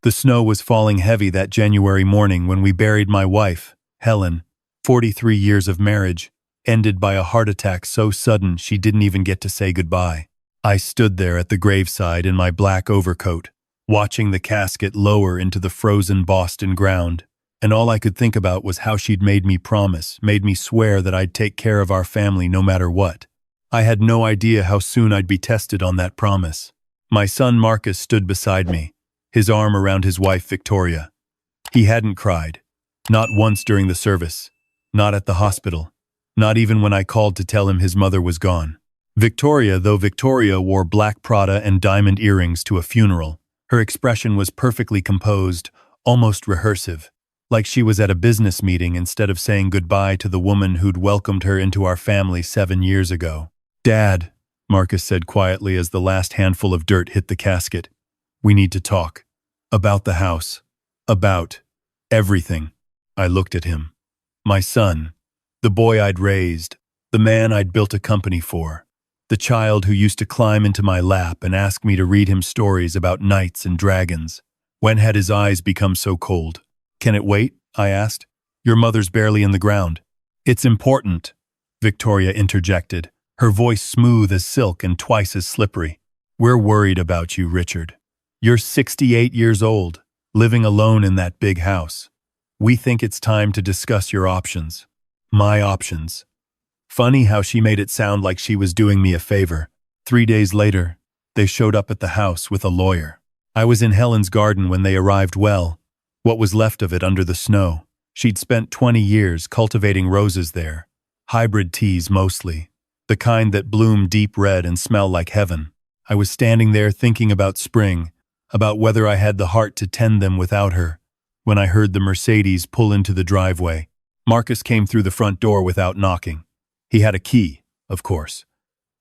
The snow was falling heavy that January morning when we buried my wife, Helen. 43 years of marriage, ended by a heart attack so sudden she didn't even get to say goodbye. I stood there at the graveside in my black overcoat, watching the casket lower into the frozen Boston ground, and all I could think about was how she'd made me promise, made me swear that I'd take care of our family no matter what. I had no idea how soon I'd be tested on that promise. My son Marcus stood beside me, his arm around his wife Victoria. He hadn't cried, not once during the service, not at the hospital, not even when I called to tell him his mother was gone. Victoria wore black Prada and diamond earrings to a funeral, her expression was perfectly composed, almost rehearsive, like she was at a business meeting instead of saying goodbye to the woman who'd welcomed her into our family 7 years ago. "Dad," Marcus said quietly as the last handful of dirt hit the casket, "we need to talk. About the house. About everything." I looked at him. My son, the boy I'd raised, the man I'd built a company for, the child who used to climb into my lap and ask me to read him stories about knights and dragons. When had his eyes become so cold? "Can it wait?" I asked. "Your mother's barely in the ground." "It's important," Victoria interjected, her voice smooth as silk and twice as slippery. "We're worried about you, Richard. You're 68 years old, living alone in that big house. We think it's time to discuss your options." My options. Funny how she made it sound like she was doing me a favor. 3 days later, they showed up at the house with a lawyer. I was in Helen's garden when they arrived. Well, what was left of it under the snow. She'd spent 20 years cultivating roses there, hybrid teas mostly, the kind that bloom deep red and smell like heaven. I was standing there thinking about spring, about whether I had the heart to tend them without her, when I heard the Mercedes pull into the driveway. Marcus came through the front door without knocking. He had a key, of course.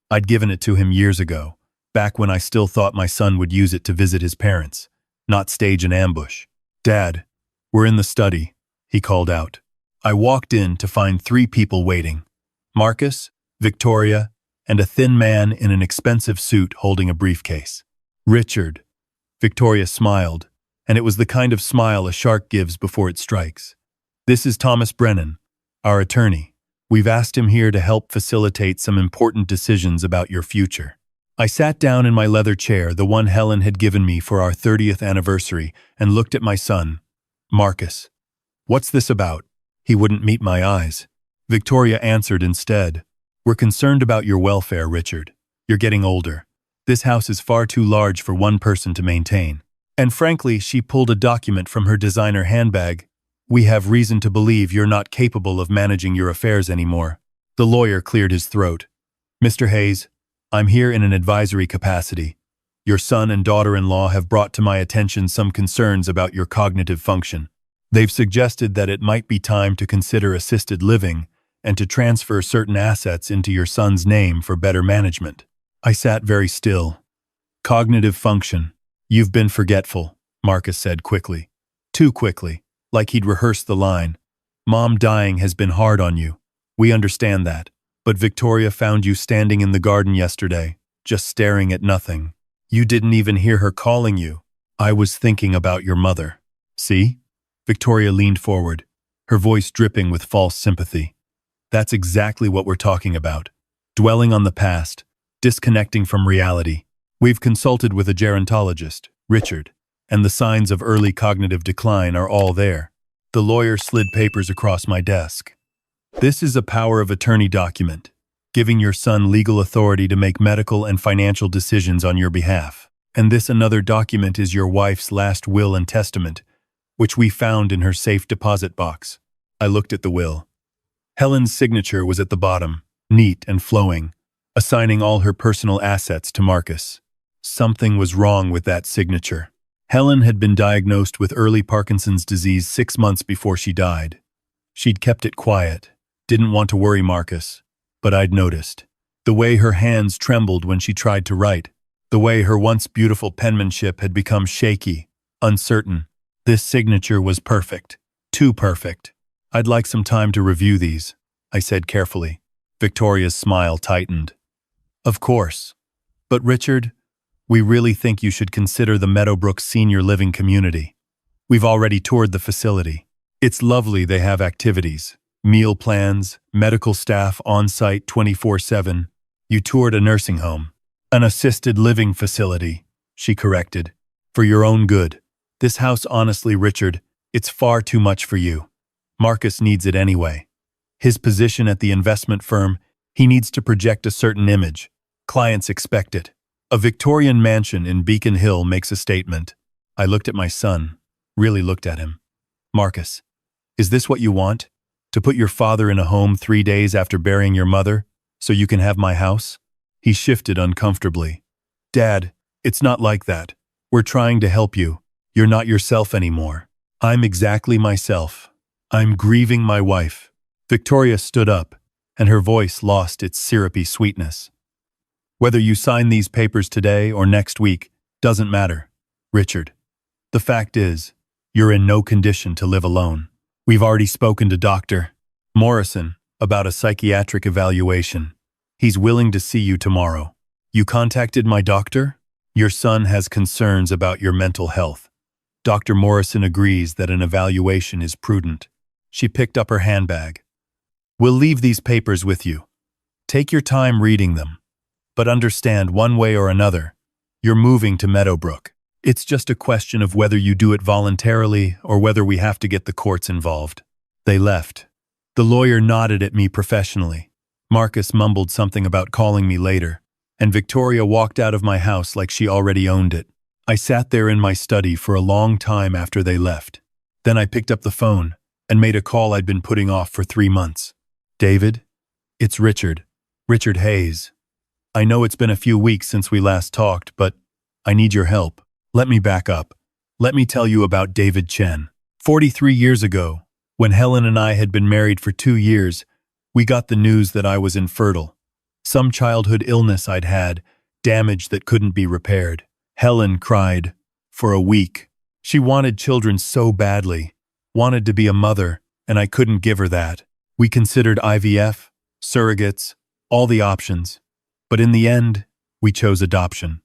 I'd given it to him years ago, back when I still thought my son would use it to visit his parents, not stage an ambush. "Dad, we're in the study," he called out. I walked in to find 3 people waiting. Marcus, Victoria, and a thin man in an expensive suit holding a briefcase. "Richard." Victoria smiled, and it was the kind of smile a shark gives before it strikes. "This is Thomas Brennan, our attorney. We've asked him here to help facilitate some important decisions about your future." I sat down in my leather chair, the one Helen had given me for our 30th anniversary, and looked at my son, Marcus. "What's this about?" He wouldn't meet my eyes. Victoria answered instead. "We're concerned about your welfare, Richard. You're getting older. This house is far too large for one person to maintain." And frankly, she pulled a document from her designer handbag. "We have reason to believe you're not capable of managing your affairs anymore." The lawyer cleared his throat. "Mr. Hayes, I'm here in an advisory capacity. Your son and daughter-in-law have brought to my attention some concerns about your cognitive function. They've suggested that it might be time to consider assisted living and to transfer certain assets into your son's name for better management." I sat very still. "Cognitive function. You've been forgetful," Marcus said quickly. Too quickly, like he'd rehearsed the line. "Mom dying has been hard on you. We understand that. But Victoria found you standing in the garden yesterday, just staring at nothing. You didn't even hear her calling you." "I was thinking about your mother." "See?" Victoria leaned forward, her voice dripping with false sympathy. "That's exactly what we're talking about. Dwelling on the past, disconnecting from reality. We've consulted with a gerontologist, Richard, and the signs of early cognitive decline are all there." The lawyer slid papers across my desk. "This is a power of attorney document, giving your son legal authority to make medical and financial decisions on your behalf. And this another document is your wife's last will and testament, which we found in her safe deposit box." I looked at the will. Helen's signature was at the bottom, neat and flowing, assigning all her personal assets to Marcus. Something was wrong with that signature. Helen had been diagnosed with early Parkinson's disease 6 months before she died. She'd kept it quiet, didn't want to worry Marcus, but I'd noticed. The way her hands trembled when she tried to write, the way her once beautiful penmanship had become shaky, uncertain. This signature was perfect, too perfect. "I'd like some time to review these," I said carefully. Victoria's smile tightened. "Of course. But Richard, We really think you should consider the Meadowbrook Senior Living Community. We've already toured the facility. It's lovely. They have activities, meal plans, medical staff on-site 24/7. You toured a nursing home. An assisted living facility, she corrected. For your own good. This house, honestly, Richard, it's far too much for you. Marcus needs it anyway. His position at the investment firm, he needs to project a certain image. Clients expect it. A Victorian mansion in Beacon Hill makes a statement. I looked at my son, really looked at him. Marcus, is this what you want? To put your father in a home 3 days after burying your mother, so you can have my house? He shifted uncomfortably. Dad, it's not like that. We're trying to help you. You're not yourself anymore. I'm exactly myself. I'm grieving my wife. Victoria stood up, and her voice lost its syrupy sweetness. Whether you sign these papers today or next week, doesn't matter, Richard. The fact is, you're in no condition to live alone. We've already spoken to Dr. Morrison about a psychiatric evaluation. He's willing to see you tomorrow. You contacted my doctor? Your son has concerns about your mental health. Dr. Morrison agrees that an evaluation is prudent. She picked up her handbag. We'll leave these papers with you. Take your time reading them. But understand, one way or another, you're moving to Meadowbrook. It's just a question of whether you do it voluntarily or whether we have to get the courts involved. They left. The lawyer nodded at me professionally. Marcus mumbled something about calling me later, and Victoria walked out of my house like she already owned it. I sat there in my study for a long time after they left. Then I picked up the phone and made a call I'd been putting off for 3 months. David? It's Richard. Richard Hayes. I know it's been a few weeks since we last talked, but I need your help. Let me back up. Let me tell you about David Chen. 43 years ago, when Helen and I had been married for 2 years, we got the news that I was infertile. Some childhood illness I'd had, damage that couldn't be repaired. Helen cried for a week. She wanted children so badly, wanted to be a mother, and I couldn't give her that. We considered IVF, surrogates, all the options. But in the end, we chose adoption.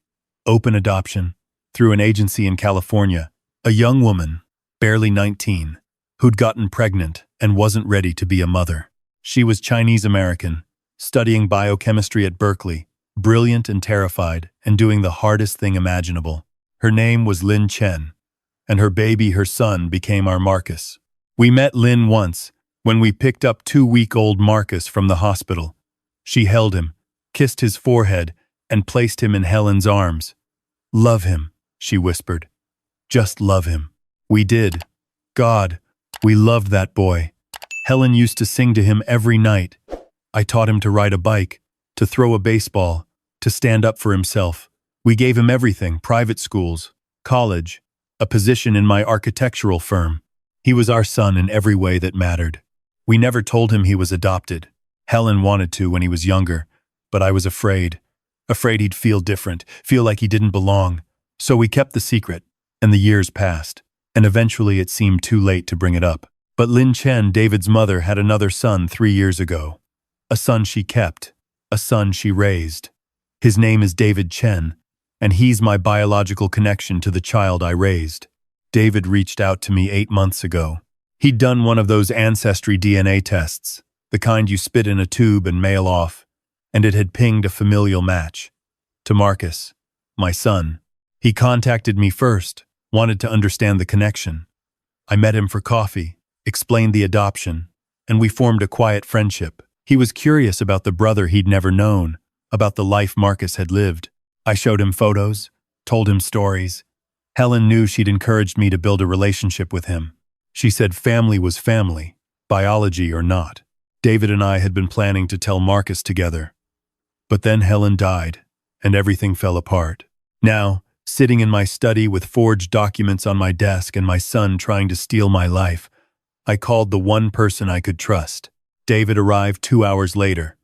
Open adoption, through an agency in California. A young woman, barely 19, who'd gotten pregnant and wasn't ready to be a mother. She was Chinese-American, studying biochemistry at Berkeley, brilliant and terrified, and doing the hardest thing imaginable. Her name was Lin Chen, and her baby, her son, became our Marcus. We met Lin once, when we picked up 2-week-old Marcus from the hospital. She held him, kissed his forehead, and placed him in Helen's arms. Love him, she whispered. Just love him. We did. God, we loved that boy. Helen used to sing to him every night. I taught him to ride a bike, to throw a baseball, to stand up for himself. We gave him everything, private schools, college, a position in my architectural firm. He was our son in every way that mattered. We never told him he was adopted. Helen wanted to when he was younger, but I was afraid he'd feel different, feel like he didn't belong. So we kept the secret, and the years passed, and eventually it seemed too late to bring it up. But Lin Chen, David's mother, had another son 3 years ago. A son she kept, a son she raised. His name is David Chen, and he's my biological connection to the child I raised. David reached out to me 8 months ago. He'd done one of those ancestry DNA tests, the kind you spit in a tube and mail off, and it had pinged a familial match. To Marcus, my son. He contacted me first, wanted to understand the connection. I met him for coffee, explained the adoption, and we formed a quiet friendship. He was curious about the brother he'd never known, about the life Marcus had lived. I showed him photos, told him stories. Helen knew she'd encouraged me to build a relationship with him. She said family was family, biology or not. David and I had been planning to tell Marcus together. But then Helen died, and everything fell apart. Now, sitting in my study with forged documents on my desk and my son trying to steal my life, I called the one person I could trust. David arrived 2 hours later.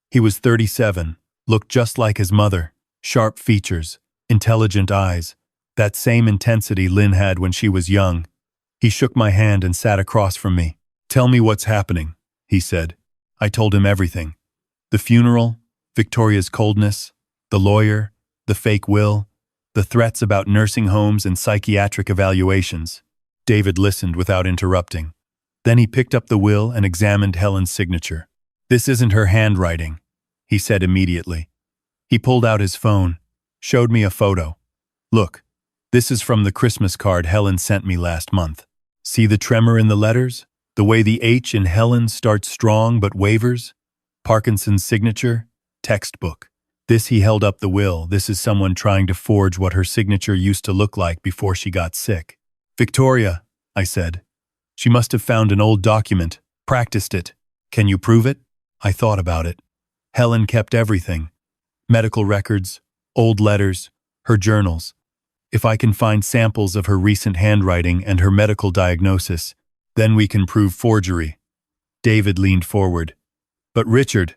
He was 37, looked just like his mother, sharp features, intelligent eyes, that same intensity Lynn had when she was young. He shook my hand and sat across from me. Tell me what's happening, he said. I told him everything. The funeral, Victoria's coldness, the lawyer, the fake will. The threats about nursing homes and psychiatric evaluations. David listened without interrupting. Then he picked up the will and examined Helen's signature. "This isn't her handwriting," he said immediately. He pulled out his phone, showed me a photo. "Look, this is from the Christmas card Helen sent me last month. See the tremor in the letters? The way the H in Helen starts strong but wavers? Parkinson's signature? Textbook." He held up the will. "This is someone trying to forge what her signature used to look like before she got sick." "Victoria," I said. "She must have found an old document, practiced it. Can you prove it?" I thought about it. Helen kept everything. Medical records, old letters, her journals. If I can find samples of her recent handwriting and her medical diagnosis, then we can prove forgery. David leaned forward. "But Richard,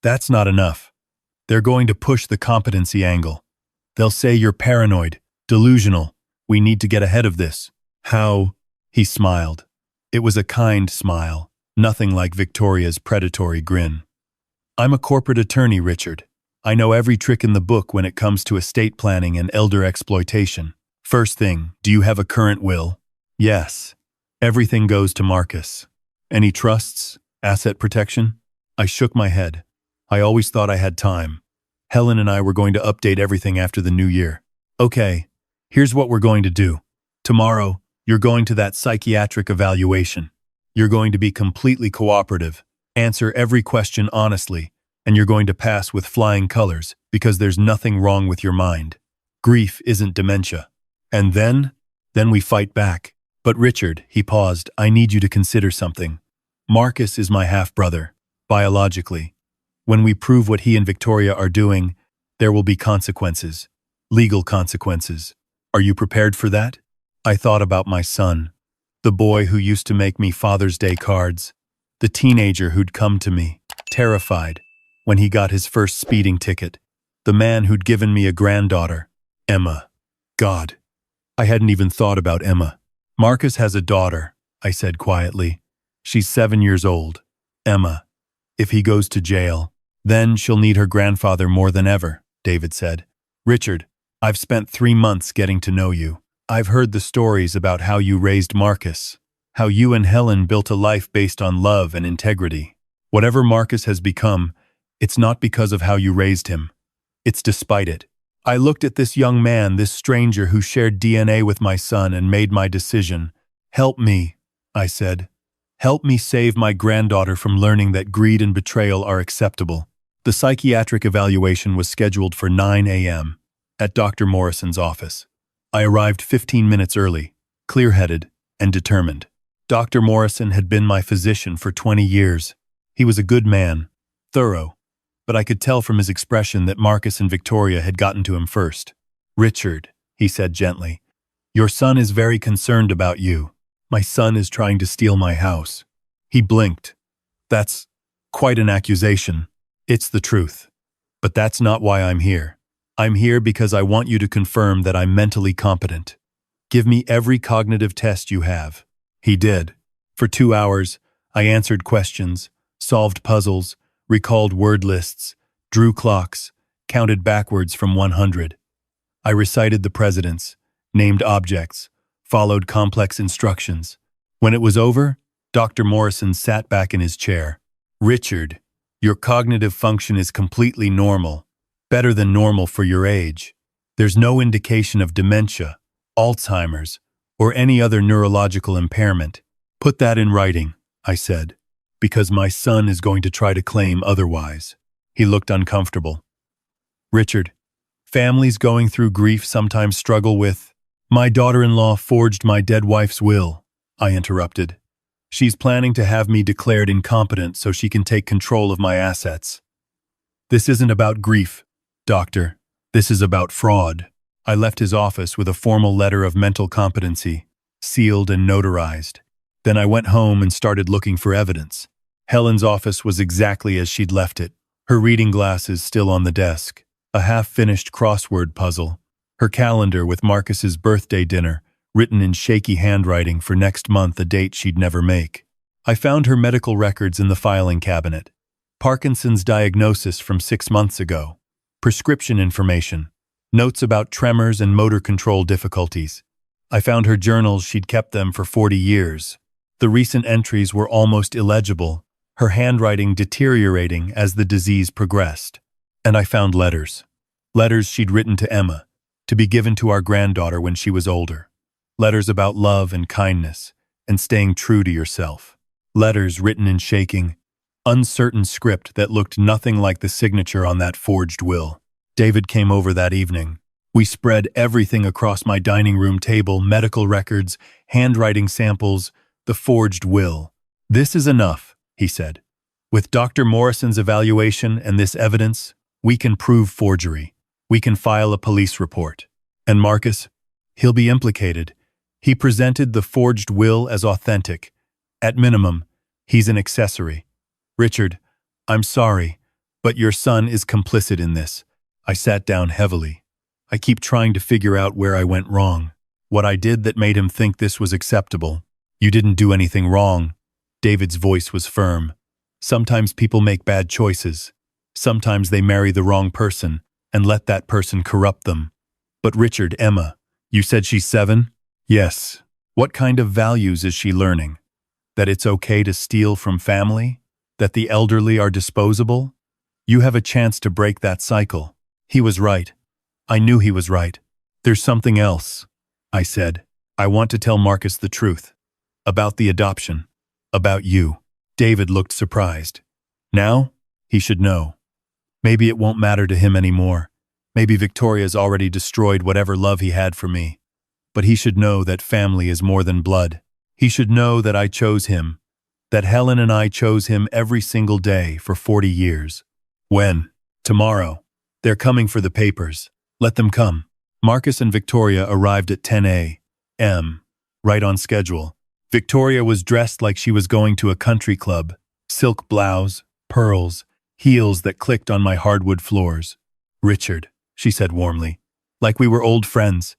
that's not enough. They're going to push the competency angle. They'll say you're paranoid, delusional. We need to get ahead of this." "How?" He smiled. It was a kind smile, nothing like Victoria's predatory grin. "I'm a corporate attorney, Richard. I know every trick in the book when it comes to estate planning and elder exploitation. First thing, do you have a current will?" "Yes. Everything goes to Marcus." "Any trusts? Asset protection?" I shook my head. I always thought I had time. Helen and I were going to update everything after the new year. "Okay, here's what we're going to do. Tomorrow, you're going to that psychiatric evaluation. You're going to be completely cooperative, answer every question honestly, and you're going to pass with flying colors because there's nothing wrong with your mind. Grief isn't dementia. And then we fight back." "But Richard," he paused, "I need you to consider something. Marcus is my half-brother, biologically. When we prove what he and Victoria are doing, there will be consequences, legal consequences. Are you prepared for that?" I thought about my son, the boy who used to make me Father's Day cards, the teenager who'd come to me, terrified, when he got his first speeding ticket, the man who'd given me a granddaughter, Emma. God, I hadn't even thought about Emma. "Marcus has a daughter," I said quietly. "She's 7 years old. Emma. If he goes to jail, then she'll need her grandfather more than ever," David said. "Richard, I've spent 3 months getting to know you. I've heard the stories about how you raised Marcus, how you and Helen built a life based on love and integrity. Whatever Marcus has become, it's not because of how you raised him. It's despite it. I looked at this young man, this stranger who shared DNA with my son, and made my decision. Help me," I said. "Help me save my granddaughter from learning that greed and betrayal are acceptable." The psychiatric evaluation was scheduled for 9 a.m. at Dr. Morrison's office. I arrived 15 minutes early, clear-headed and determined. Dr. Morrison had been my physician for 20 years. He was a good man, thorough, but I could tell from his expression that Marcus and Victoria had gotten to him first. "Richard," he said gently, "your son is very concerned about you. My son is trying to steal my house." He blinked. "That's quite an accusation." "It's the truth. But that's not why I'm here. I'm here because I want you to confirm that I'm mentally competent. Give me every cognitive test you have." He did. For 2 hours, I answered questions, solved puzzles, recalled word lists, drew clocks, counted backwards from 100. I recited the presidents, named objects, followed complex instructions. When it was over, Dr. Morrison sat back in his chair. "Richard, your cognitive function is completely normal, better than normal for your age. There's no indication of dementia, Alzheimer's, or any other neurological impairment. Put that in writing," I said, "because my son is going to try to claim otherwise." He looked uncomfortable. "Richard, families going through grief sometimes struggle with—" "My daughter-in-law forged my dead wife's will," I interrupted. "She's planning to have me declared incompetent so she can take control of my assets." "This isn't about grief, doctor. This is about fraud." I left his office with a formal letter of mental competency, sealed and notarized. Then I went home and started looking for evidence. Helen's office was exactly as she'd left it. Her reading glasses still on the desk, a half-finished crossword puzzle, her calendar with Marcus's birthday dinner, written in shaky handwriting for next month, a date she'd never make. I found her medical records in the filing cabinet. Parkinson's diagnosis from 6 months ago. Prescription information. Notes about tremors and motor control difficulties. I found her journals, she'd kept them for 40 years. The recent entries were almost illegible, her handwriting deteriorating as the disease progressed. And I found letters. Letters she'd written to Emma, to be given to our granddaughter when she was older. Letters about love and kindness, and staying true to yourself. Letters written in shaking, uncertain script that looked nothing like the signature on that forged will. David came over that evening. We spread everything across my dining room table, medical records, handwriting samples, the forged will. "This is enough," he said. "With Dr. Morrison's evaluation and this evidence, we can prove forgery. We can file a police report. And Marcus, he'll be implicated. He presented the forged will as authentic. At minimum, he's an accessory. Richard, I'm sorry, but your son is complicit in this." I sat down heavily. I keep trying to figure out where I went wrong, what I did that made him think this was acceptable. "You didn't do anything wrong." David's voice was firm. "Sometimes people make bad choices. Sometimes they marry the wrong person and let that person corrupt them. But Richard, Emma, you said she's 7? Yes. What kind of values is she learning? That it's okay to steal from family? That the elderly are disposable? You have a chance to break that cycle." He was right. I knew he was right. "There's something else," I said. "I want to tell Marcus the truth. About the adoption. About you." David looked surprised. Now? He should know. Maybe it won't matter to him anymore. Maybe Victoria's already destroyed whatever love he had for me. But he should know that family is more than blood. He should know that I chose him. That Helen and I chose him every single day for 40 years. When? Tomorrow. They're coming for the papers. Let them come. Marcus and Victoria arrived at 10 a.m., right on schedule. Victoria was dressed like she was going to a country club. Silk blouse, pearls, heels that clicked on my hardwood floors. "Richard," she said warmly, "like we were old friends.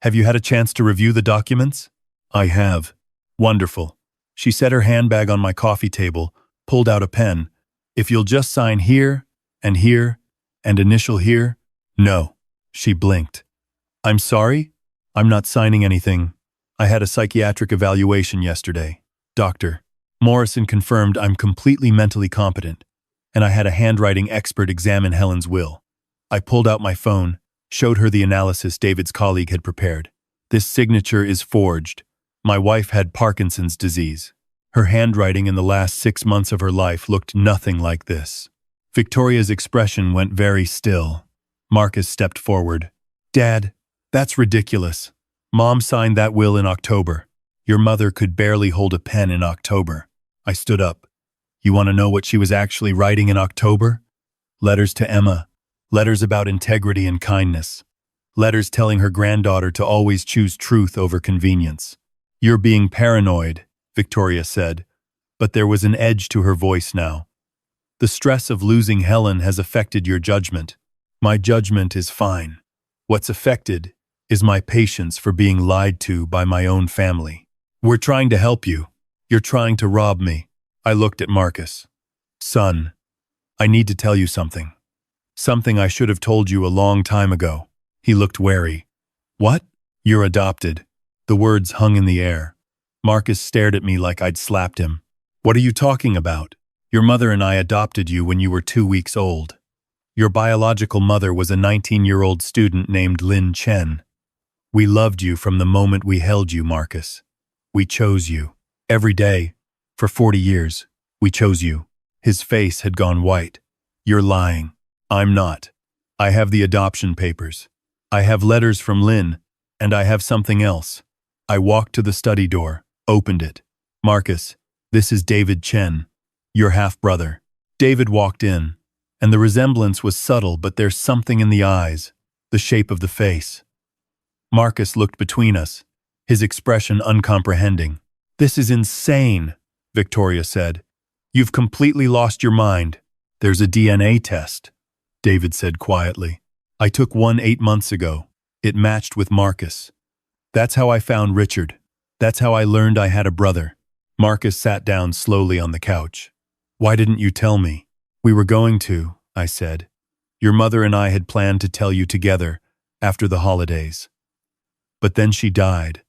Have you had a chance to review the documents?" "I have." "Wonderful." She set her handbag on my coffee table, pulled out a pen. "If you'll just sign here, and here, and initial here." "No." She blinked. "I'm sorry? I'm not signing anything. I had a psychiatric evaluation yesterday. Dr. Morrison confirmed I'm completely mentally competent, and I had a handwriting expert examine Helen's will." I pulled out my phone, showed her the analysis David's colleague had prepared. "This signature is forged. My wife had Parkinson's disease. Her handwriting in the last 6 months of her life looked nothing like this." Victoria's expression went very still. Marcus stepped forward. "Dad, that's ridiculous. Mom signed that will in October. Your mother could barely hold a pen in October." I stood up. "You want to know what she was actually writing in October? Letters to Emma. Letters about integrity and kindness. Letters telling her granddaughter to always choose truth over convenience." "You're being paranoid," Victoria said, but there was an edge to her voice now. "The stress of losing Helen has affected your judgment. My judgment is fine. What's affected is my patience for being lied to by my own family. We're trying to help you. You're trying to rob me." I looked at Marcus. "Son, I need to tell you something. Something I should have told you a long time ago." He looked wary. "What?" "You're adopted." The words hung in the air. Marcus stared at me like I'd slapped him. "What are you talking about? Your mother and I adopted you when you were 2 weeks old. Your biological mother was a 19-year-old student named Lin Chen. We loved you from the moment we held you, Marcus. We chose you. Every day, for 40 years, we chose you." His face had gone white. "You're lying." "I'm not. I have the adoption papers. I have letters from Lin, and I have something else." I walked to the study door, opened it. "Marcus, this is David Chen, your half-brother." David walked in, and the resemblance was subtle, but there's something in the eyes, the shape of the face. Marcus looked between us, his expression uncomprehending. "This is insane," Victoria said. "You've completely lost your mind." "There's a DNA test," David said quietly. "I took one 8 months ago. It matched with Marcus. That's how I found Richard. That's how I learned I had a brother." Marcus sat down slowly on the couch. "Why didn't you tell me?" "We were going to," I said. "Your mother and I had planned to tell you together, after the holidays. But then she died,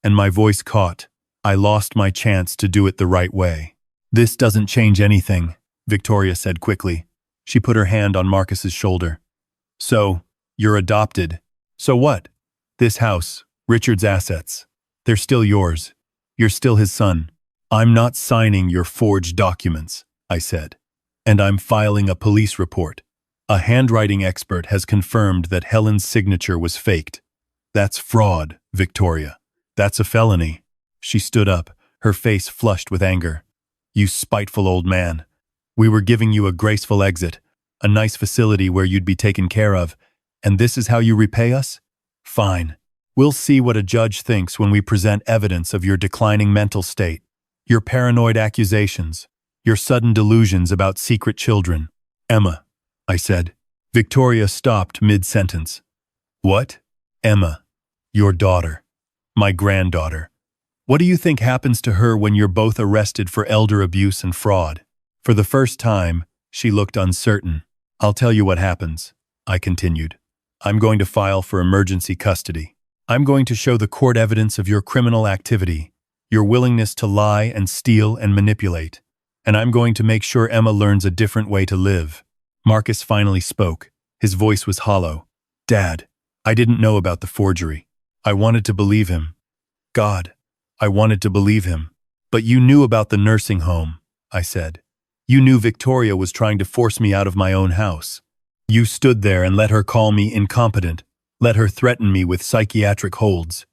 and my voice caught. I lost my chance to do it the right way. This doesn't change anything, Victoria said quickly. She put her hand on Marcus's shoulder. So, you're adopted. So what? This house, Richard's assets, they're still yours. You're still his son. I'm not signing your forged documents, I said. And I'm filing a police report. A handwriting expert has confirmed that Helen's signature was faked. That's fraud, Victoria. That's a felony. She stood up, her face flushed with anger. You spiteful old man. We were giving you a graceful exit, a nice facility where you'd be taken care of, and this is how you repay us? Fine. We'll see what a judge thinks when we present evidence of your declining mental state, your paranoid accusations, your sudden delusions about secret children. Emma, I said. Victoria stopped mid-sentence. What? Emma, your daughter, my granddaughter. What do you think happens to her when you're both arrested for elder abuse and fraud? For the first time, she looked uncertain. I'll tell you what happens, I continued. I'm going to file for emergency custody. I'm going to show the court evidence of your criminal activity, your willingness to lie and steal and manipulate. And I'm going to make sure Emma learns a different way to live. Marcus finally spoke. His voice was hollow. Dad, I didn't know about the forgery. I wanted to believe him. God, I wanted to believe him. But you knew about the nursing home, I said. You knew Victoria was trying to force me out of my own house. You stood there and let her call me incompetent, let her threaten me with psychiatric holds.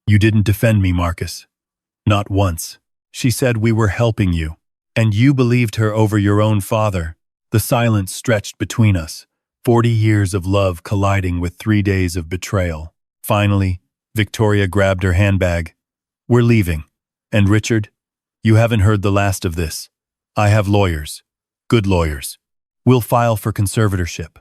You didn't defend me, Marcus. Not once. She said we were helping you, and you believed her over your own father. The silence stretched between us, 40 years of love colliding with 3 days of betrayal. Finally, Victoria grabbed her handbag. We're leaving. And Richard, you haven't heard the last of this. I have lawyers. Good lawyers. We'll file for conservatorship.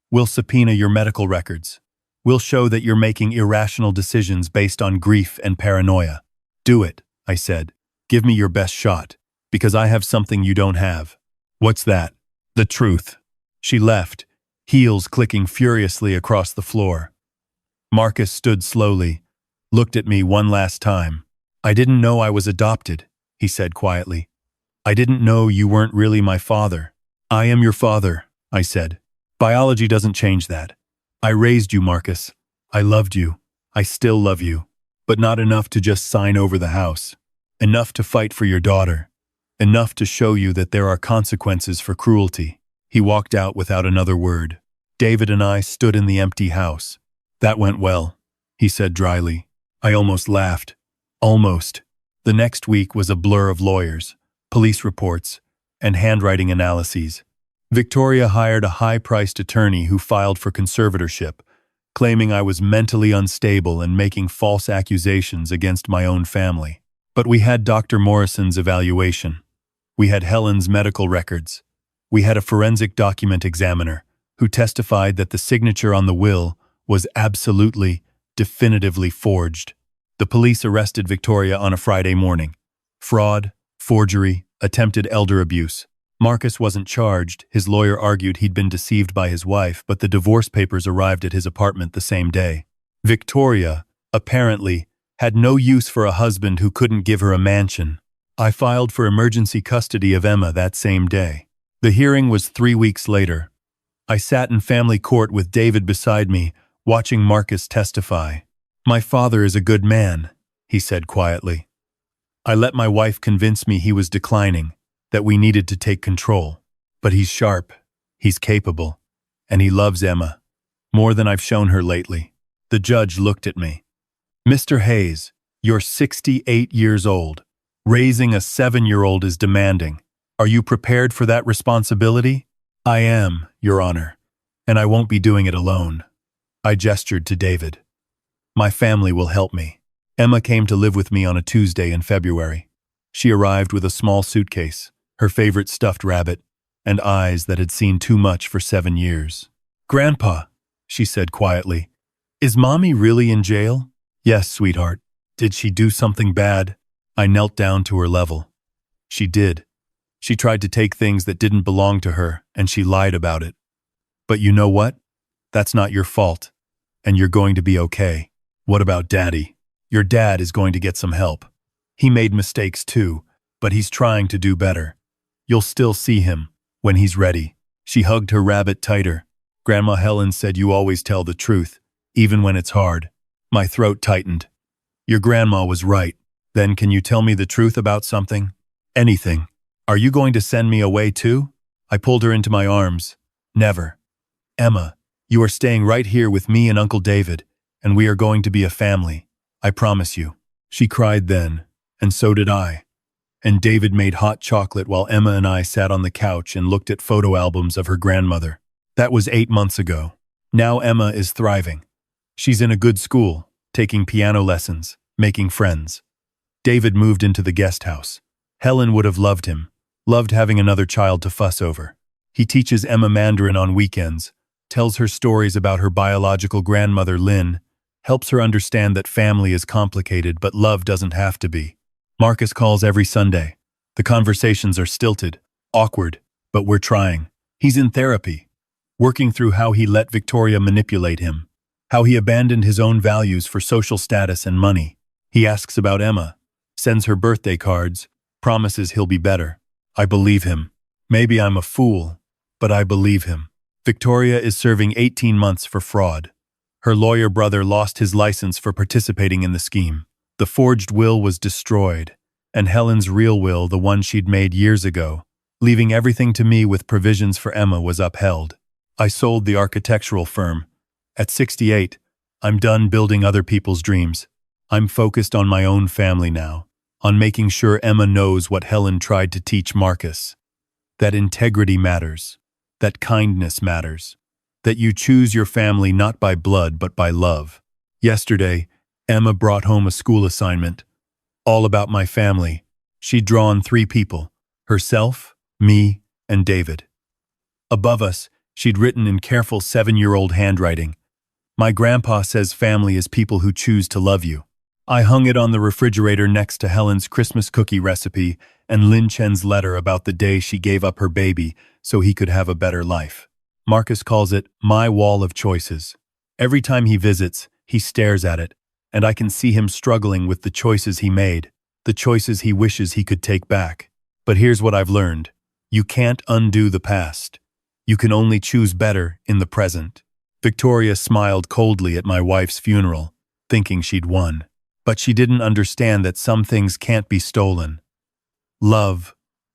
We'll subpoena your medical records. We'll show that you're making irrational decisions based on grief and paranoia. Do it, I said. Give me your best shot, because I have something you don't have. What's that? The truth. She left, heels clicking furiously across the floor. Marcus stood slowly, looked at me one last time. I didn't know I was adopted, he said quietly. I didn't know you weren't really my father. I am your father, I said. Biology doesn't change that. I raised you, Marcus. I loved you. I still love you. But not enough to just sign over the house. Enough to fight for your daughter. Enough to show you that there are consequences for cruelty. He walked out without another word. David and I stood in the empty house. That went well, he said dryly. I almost laughed. Almost. The next week was a blur of lawyers, police reports, and handwriting analyses. Victoria hired a high-priced attorney who filed for conservatorship, claiming I was mentally unstable and making false accusations against my own family. But we had Dr. Morrison's evaluation. We had Helen's medical records. We had a forensic document examiner who testified that the signature on the will was absolutely, definitively forged. The police arrested Victoria on a Friday morning. Fraud, forgery, attempted elder abuse. Marcus wasn't charged. His lawyer argued he'd been deceived by his wife, but the divorce papers arrived at his apartment the same day. Victoria, apparently, had no use for a husband who couldn't give her a mansion. I filed for emergency custody of Emma that same day. The hearing was 3 weeks later. I sat in family court with David beside me, watching Marcus testify. My father is a good man, he said quietly. I let my wife convince me he was declining, that we needed to take control. But he's sharp, he's capable, and he loves Emma, more than I've shown her lately. The judge looked at me. Mr. Hayes, you're 68 years old. Raising a 7-year-old is demanding. Are you prepared for that responsibility? I am, Your Honor, and I won't be doing it alone. I gestured to David. My family will help me. Emma came to live with me on a Tuesday in February. She arrived with a small suitcase, her favorite stuffed rabbit, and eyes that had seen too much for 7 years. Grandpa, she said quietly, is Mommy really in jail? Yes, sweetheart. Did she do something bad? I knelt down to her level. She did. She tried to take things that didn't belong to her, and she lied about it. But you know what? That's not your fault. and you're going to be okay. What about Daddy? Your dad is going to get some help. He made mistakes too, but he's trying to do better. You'll still see him when he's ready. She hugged her rabbit tighter. Grandma Helen said you always tell the truth, even when it's hard. My throat tightened. Your grandma was right. Then can you tell me the truth about something? Anything. Are you going to send me away too? I pulled her into my arms. Never. Emma, you are staying right here with me and Uncle David, and we are going to be a family. I promise you. She cried then, and so did I. And David made hot chocolate while Emma and I sat on the couch and looked at photo albums of her grandmother. That was 8 months ago. Now Emma is thriving. She's in a good school, taking piano lessons, making friends. David moved into the guest house. Helen would have loved him, loved having another child to fuss over. He teaches Emma Mandarin on weekends, tells her stories about her biological grandmother Lynn, helps her understand that family is complicated but love doesn't have to be. Marcus calls every Sunday. The conversations are stilted, awkward, but we're trying. He's in therapy, working through how he let Victoria manipulate him, how he abandoned his own values for social status and money. He asks about Emma, sends her birthday cards, promises he'll be better. I believe him. Maybe I'm a fool, but I believe him. Victoria is serving 18 months for fraud. Her lawyer brother lost his license for participating in the scheme. The forged will was destroyed, and Helen's real will, the one she'd made years ago, leaving everything to me with provisions for Emma, was upheld. I sold the architectural firm. At 68, I'm done building other people's dreams. I'm focused on my own family now, on making sure Emma knows what Helen tried to teach Marcus. That integrity matters, that kindness matters, that you choose your family not by blood but by love. Yesterday, Emma brought home a school assignment, all about my family. She'd drawn 3 people, herself, me, and David. Above us, she'd written in careful 7-year-old handwriting, "My grandpa says family is people who choose to love you." I hung it on the refrigerator next to Helen's Christmas cookie recipe and Lin Chen's letter about the day she gave up her baby so he could have a better life. Marcus calls it my wall of choices. Every time he visits, he stares at it, and I can see him struggling with the choices he made, the choices he wishes he could take back. But here's what I've learned. You can't undo the past. You can only choose better in the present. Victoria smiled coldly at my wife's funeral, thinking she'd won. But she didn't understand that some things can't be stolen. Love,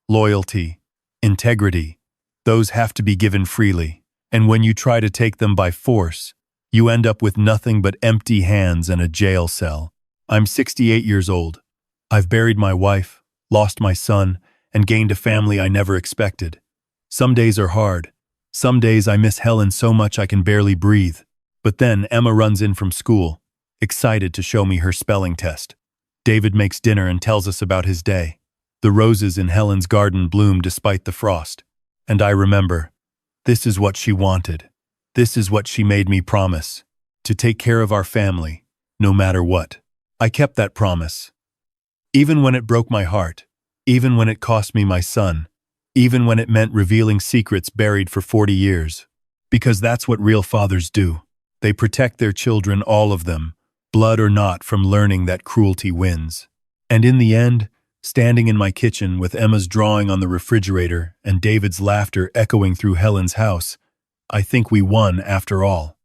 loyalty, integrity, those have to be given freely. And when you try to take them by force, you end up with nothing but empty hands and a jail cell. I'm 68 years old. I've buried my wife, lost my son, and gained a family I never expected. Some days are hard. Some days I miss Helen so much I can barely breathe. But then Emma runs in from school, excited to show me her spelling test. David makes dinner and tells us about his day. The roses in Helen's garden bloom despite the frost. And I remember, this is what she wanted. This is what she made me promise, to take care of our family, no matter what. I kept that promise. Even when it broke my heart, even when it cost me my son, even when it meant revealing secrets buried for 40 years. Because that's what real fathers do. They protect their children, all of them, blood or not, from learning that cruelty wins. And in the end, standing in my kitchen with Emma's drawing on the refrigerator and David's laughter echoing through Helen's house, I think we won after all.